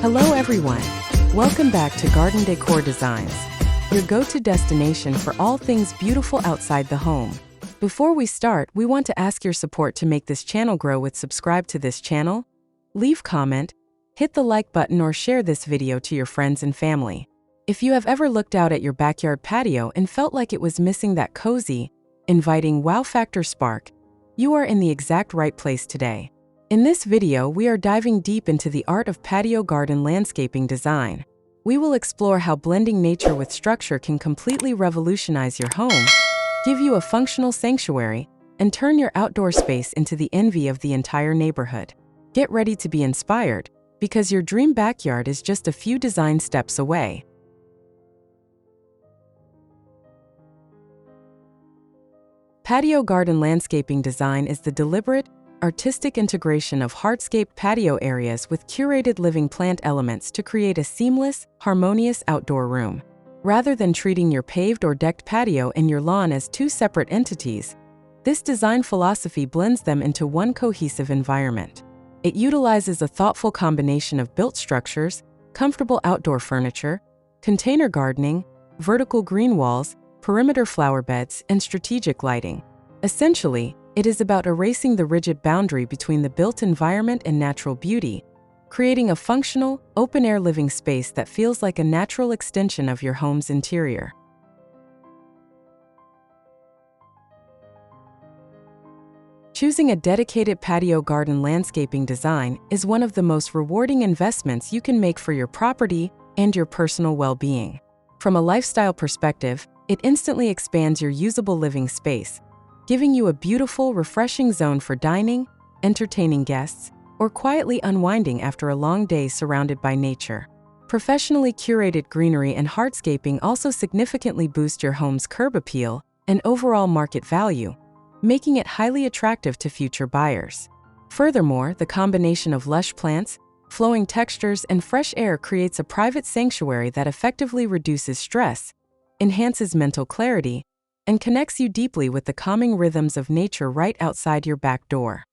Hello everyone! Welcome back to Garden Decor Designs, your go-to destination for all things beautiful outside the home. Before we start, we want to ask your support to make this channel grow with subscribe to this channel, leave comment, hit the like button or share this video to your friends and family. If you have ever looked out at your backyard patio and felt like it was missing that cozy, inviting wow factor spark, you are in the exact right place today. In this video, we are diving deep into the art of patio garden landscaping design. We will explore how blending nature with structure can completely revolutionize your home, give you a functional sanctuary, and turn your outdoor space into the envy of the entire neighborhood. Get ready to be inspired, because your dream backyard is just a few design steps away. Patio garden landscaping design is the deliberate, artistic integration of hardscaped patio areas with curated living plant elements to create a seamless, harmonious outdoor room. Rather than treating your paved or decked patio and your lawn as two separate entities, this design philosophy blends them into one cohesive environment. It utilizes a thoughtful combination of built structures, comfortable outdoor furniture, container gardening, vertical green walls, perimeter flower beds, and strategic lighting. Essentially, it is about erasing the rigid boundary between the built environment and natural beauty, creating a functional, open-air living space that feels like a natural extension of your home's interior. Choosing a dedicated patio garden landscaping design is one of the most rewarding investments you can make for your property and your personal well-being. From a lifestyle perspective, it instantly expands your usable living space, giving you a beautiful, refreshing zone for dining, entertaining guests, or quietly unwinding after a long day surrounded by nature. Professionally curated greenery and hardscaping also significantly boost your home's curb appeal and overall market value, making it highly attractive to future buyers. Furthermore, the combination of lush plants, flowing textures, and fresh air creates a private sanctuary that effectively reduces stress, enhances mental clarity, and connects you deeply with the calming rhythms of nature right outside your back door.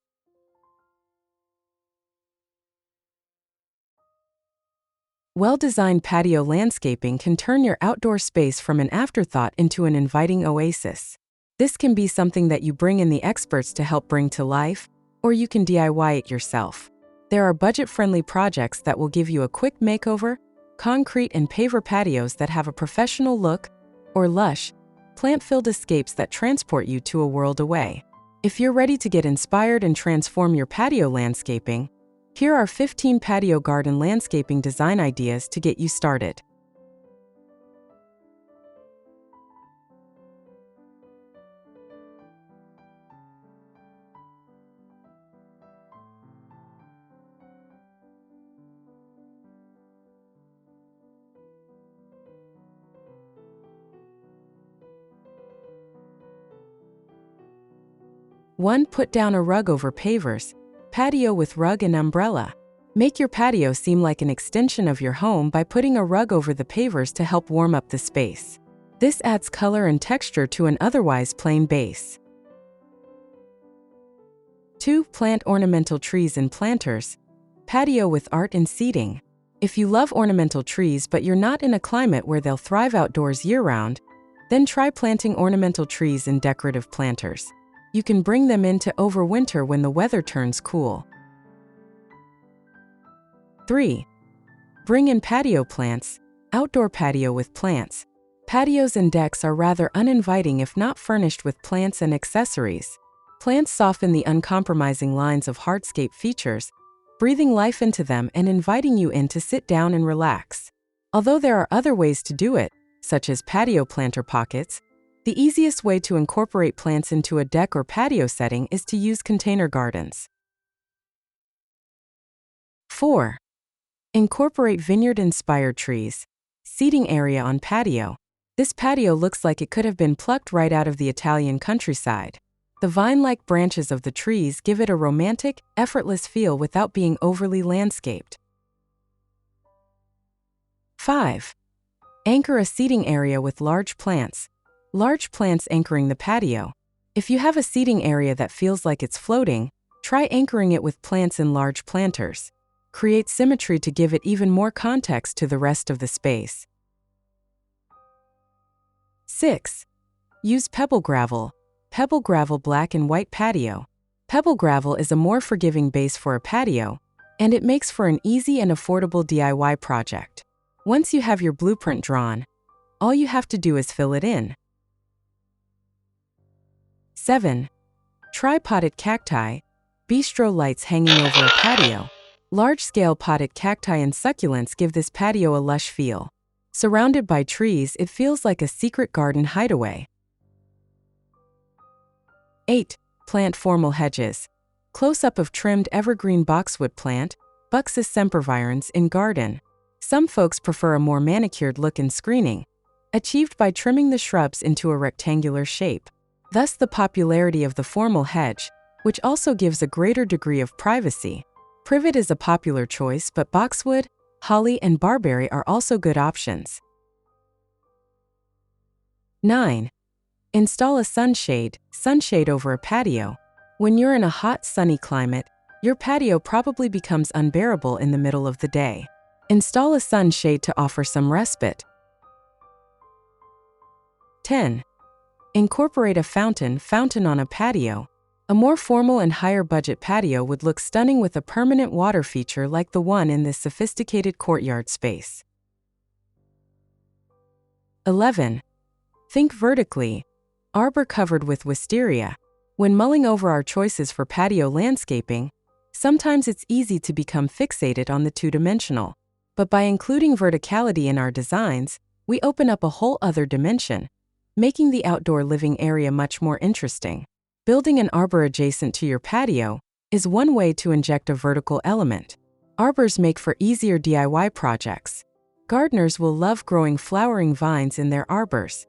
Well-designed patio landscaping can turn your outdoor space from an afterthought into an inviting oasis. This can be something that you bring in the experts to help bring to life, or you can DIY it yourself. There are budget-friendly projects that will give you a quick makeover, concrete and paver patios that have a professional look, or lush, plant-filled escapes that transport you to a world away. If you're ready to get inspired and transform your patio landscaping, here are 15 patio garden landscaping design ideas to get you started. One, put down a rug over pavers. Patio with rug and umbrella. Make your patio seem like an extension of your home by putting a rug over the pavers to help warm up the space. This adds color and texture to an otherwise plain base. 2. Plant ornamental trees and planters. Patio with art and seating. If you love ornamental trees but you're not in a climate where they'll thrive outdoors year-round, then try planting ornamental trees in decorative planters. You can bring them in to overwinter when the weather turns cool. 3. Bring in patio plants. Outdoor patio with plants. Patios and decks are rather uninviting if not furnished with plants and accessories. Plants soften the uncompromising lines of hardscape features, breathing life into them and inviting you in to sit down and relax. Although there are other ways to do it, such as patio planter pockets, the easiest way to incorporate plants into a deck or patio setting is to use container gardens. 4. Incorporate vineyard-inspired trees. Seating area on patio. This patio looks like it could have been plucked right out of the Italian countryside. The vine-like branches of the trees give it a romantic, effortless feel without being overly landscaped. 5. Anchor a seating area with large plants. Large plants anchoring the patio. If you have a seating area that feels like it's floating, try anchoring it with plants in large planters. Create symmetry to give it even more context to the rest of the space. 6. Use pebble gravel. Pebble gravel black and white patio. Pebble gravel is a more forgiving base for a patio, and it makes for an easy and affordable DIY project. Once you have your blueprint drawn, all you have to do is fill it in. 7. Try potted cacti. Bistro lights hanging over a patio. Large-scale potted cacti and succulents give this patio a lush feel. Surrounded by trees, it feels like a secret garden hideaway. 8. Plant formal hedges. Close-up of trimmed evergreen boxwood plant, Buxus sempervirens in garden. Some folks prefer a more manicured look in screening, achieved by trimming the shrubs into a rectangular shape. Thus the popularity of the formal hedge, which also gives a greater degree of privacy. Privet is a popular choice, but boxwood, holly, and barberry are also good options. 9. Install a sunshade over a patio. When you're in a hot, sunny climate, your patio probably becomes unbearable in the middle of the day. Install a sunshade to offer some respite. 10. Incorporate a fountain on a patio. A more formal and higher budget patio would look stunning with a permanent water feature like the one in this sophisticated courtyard space. 11. Think vertically. Arbor covered with wisteria. When mulling over our choices for patio landscaping, sometimes it's easy to become fixated on the two-dimensional. But by including verticality in our designs, we open up a whole other dimension, making the outdoor living area much more interesting. Building an arbor adjacent to your patio is one way to inject a vertical element. Arbors make for easier DIY projects. Gardeners will love growing flowering vines in their arbors.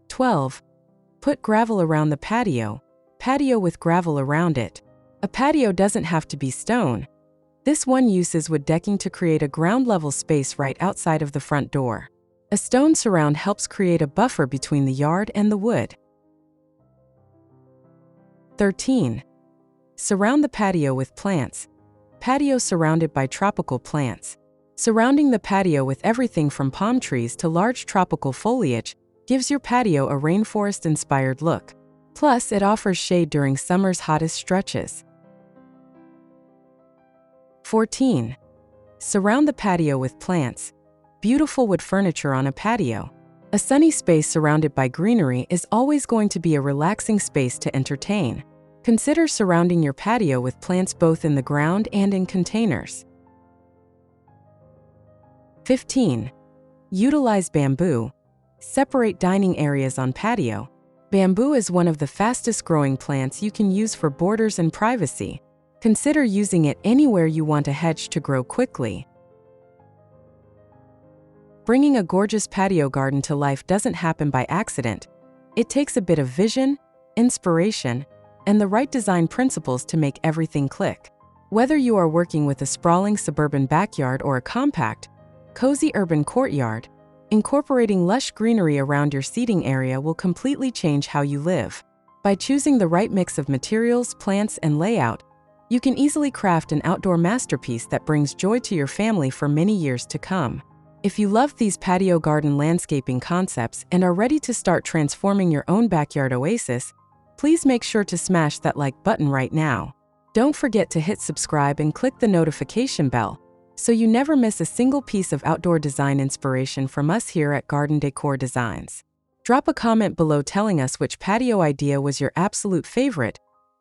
12. Put gravel around the patio. Patio with gravel around it. A patio doesn't have to be stone. This one uses wood decking to create a ground-level space right outside of the front door. A stone surround helps create a buffer between the yard and the wood. 13. Surround the patio with plants. Patio surrounded by tropical plants. Surrounding the patio with everything from palm trees to large tropical foliage gives your patio a rainforest-inspired look. Plus, it offers shade during summer's hottest stretches. 14. Surround the patio with plants. Beautiful wood furniture on a patio. A sunny space surrounded by greenery is always going to be a relaxing space to entertain. Consider surrounding your patio with plants both in the ground and in containers. 15. Utilize bamboo. Separate dining areas on patio. Bamboo is one of the fastest growing plants you can use for borders and privacy. Consider using it anywhere you want a hedge to grow quickly. Bringing a gorgeous patio garden to life doesn't happen by accident. It takes a bit of vision, inspiration, and the right design principles to make everything click. Whether you are working with a sprawling suburban backyard or a compact, cozy urban courtyard, incorporating lush greenery around your seating area will completely change how you live. By choosing the right mix of materials, plants, and layout, you can easily craft an outdoor masterpiece that brings joy to your family for many years to come. If you love these patio garden landscaping concepts and are ready to start transforming your own backyard oasis, please make sure to smash that like button right now. Don't forget to hit subscribe and click the notification bell so you never miss a single piece of outdoor design inspiration from us here at Garden Decor Designs. Drop a comment below telling us which patio idea was your absolute favorite,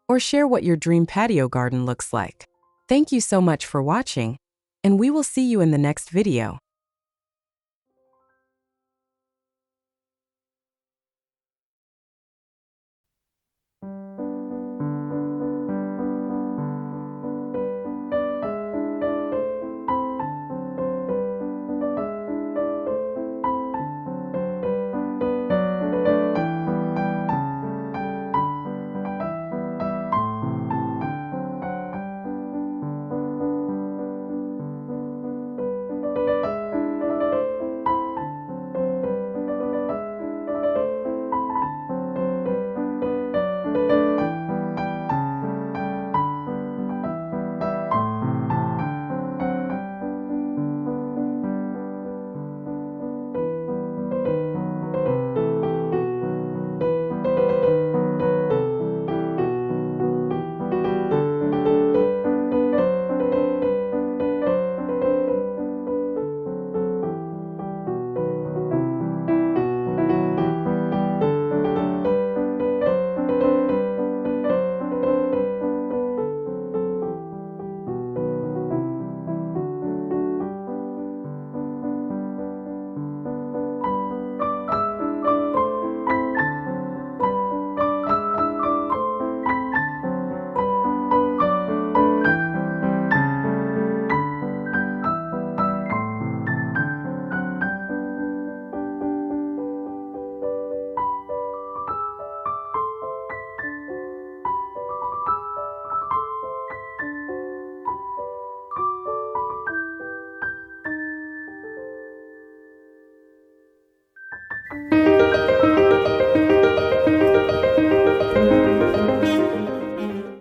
or share what your dream patio garden looks like. Thank you so much for watching, and we will see you in the next video.